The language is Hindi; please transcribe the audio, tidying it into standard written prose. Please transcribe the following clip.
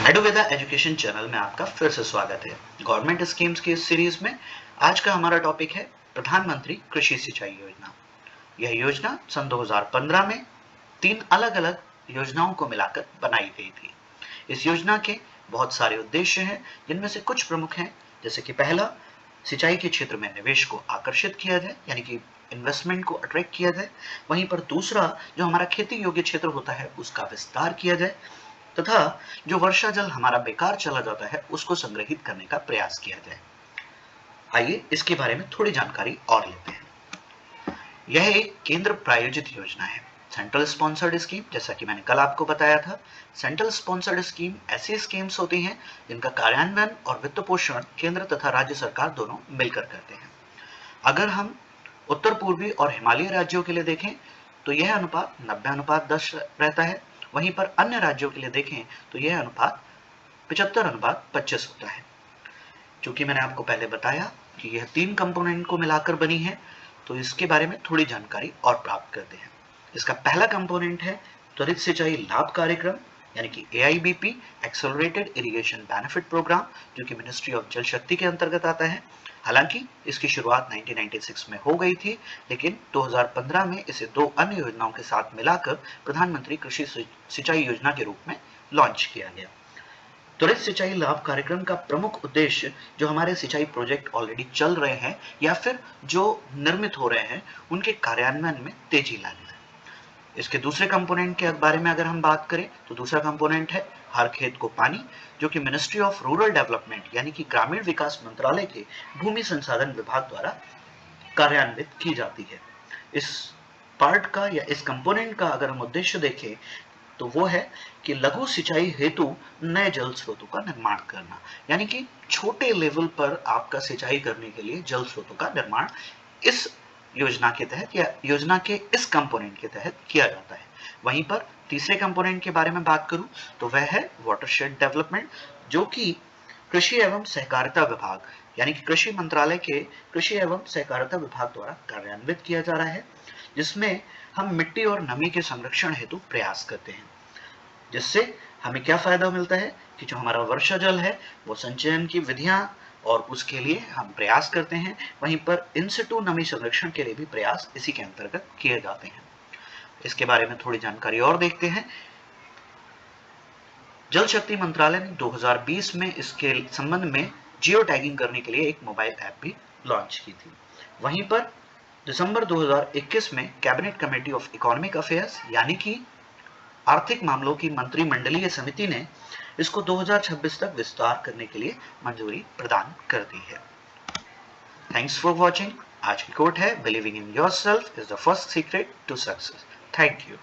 एडुवेदा एजुकेशन चैनल में आपका फिर से स्वागत है। गवर्नमेंट स्कीम्स की इस सीरीज में आज का हमारा टॉपिक है प्रधानमंत्री कृषि सिंचाई योजना। यह योजना सन 2015 में 3 अलग-अलग योजनाओं को मिलाकर बनाई गई थी। इस योजना के बहुत सारे उद्देश्य हैं, जिनमें से कुछ प्रमुख हैं, जैसे कि पहला, सिंचाई के क्षेत्र में निवेश को आकर्षित किया जाए, यानी कि इन्वेस्टमेंट को अट्रैक्ट किया जाए। वहीं पर दूसरा, जो हमारा खेती योग्य क्षेत्र होता है उसका विस्तार किया जाए, तथा जो वर्षा जल हमारा बेकार चला जाता है उसको संग्रहित करने का प्रयास किया जाए। आइए इसके बारे में थोड़ी जानकारी और लेते हैं। यह एक केंद्र प्रायोजित योजना है, सेंट्रल स्पॉन्सर्ड स्कीम। जैसा कि मैंने कल आपको बताया था, सेंट्रल स्पॉन्सर्ड स्कीम ऐसी स्कीम्स होती हैं जिनका कार्यान्वयन और वित्त पोषण केंद्र तथा राज्य सरकार दोनों मिलकर करते हैं। अगर हम उत्तर पूर्वी और हिमालयी राज्यों के लिए देखें तो यह अनुपात 90:10 रहता है। वहीं पर अन्य राज्यों के लिए देखें तो यह अनुपात 75:25 होता है। चूंकि मैंने आपको पहले बताया कि यह 3 कंपोनेंट को मिलाकर बनी है, तो इसके बारे में थोड़ी जानकारी और प्राप्त करते हैं। इसका पहला कंपोनेंट है त्वरित सिंचाई लाभ कार्यक्रम, यानी कि AIBP, accelerated irrigation benefit programme, जो कि मिनिस्ट्री ऑफ जल शक्ति के अंतर्गत आता है। हालांकि इसकी शुरुआत 1996 में हो गई थी, लेकिन 2015 में इसे 2 अन्य योजनाओं के साथ मिलाकर प्रधानमंत्री कृषि सिंचाई योजना के रूप में लॉन्च किया गया। त्वरित सिंचाई लाभ कार्यक्रम का प्रमुख उद्देश्य जो हमारे सिंचाई प्रोजेक्ट ऑलरेडी चल रहे हैं या फिर जो निर्मित हो रहे हैं उनके कार्यान्वयन में तेजी लाना है। इसके दूसरे कंपोनेंट के बारे में अगर हम बात करें तो दूसरा कंपोनेंट है हर खेत को पानी, जो कि मिनिस्ट्री ऑफ रूरल डेवलपमेंट यानी कि ग्रामीण विकास मंत्रालय के भूमि संसाधन विभाग द्वारा कार्यान्वित की जाती है। इस पार्ट का या इस कंपोनेंट का अगर हम उद्देश्य देखें तो वो है कि लघु सिंचाई हेतु नए जल स्रोतों का निर्माण करना, यानी कि छोटे लेवल पर आपका सिंचाई करने के लिए जल स्रोतों का निर्माण इस योजना के तहत या योजना के इस कंपोनेंट के तहत किया जाता है। वहीं पर तीसरे कंपोनेंट के बारे में बात करूं तो वह है वाटरशेड डेवलपमेंट, जो कि कृषि एवं सहकारिता विभाग यानी कि कृषि मंत्रालय के कृषि एवं सहकारिता विभाग द्वारा कार्यान्वित किया जा रहा है, जिसमें हम मिट्टी और नमी के संरक्षण हेतु प्रयास करते हैं। जिससे हमें क्या फायदा मिलता है कि जो हमारा वर्षा जल है वो संचयन की विधियां और उसके लिए हम प्रयास करते हैं। वहीं पर इन सिटू नमी संरक्षण के लिए भी प्रयास इसी के अंतर्गत किए जाते हैं। इसके बारे में थोड़ी जानकारी और देखते हैं। जल शक्ति मंत्रालय ने 2020 में इसके संबंध में जियो टैगिंग करने के लिए एक मोबाइल ऐप भी लॉन्च की थी। वहीं पर दिसंबर 2021 में cabinet committee of economic affairs यानी कि आर्थिक मामलों की मंत्रिमंडलीय समिति ने इसको 2026 तक विस्तार करने के लिए मंजूरी प्रदान कर दी है। Thanks for watching. आज की कोट है, believing in yourself is the first secret to success. Thank you.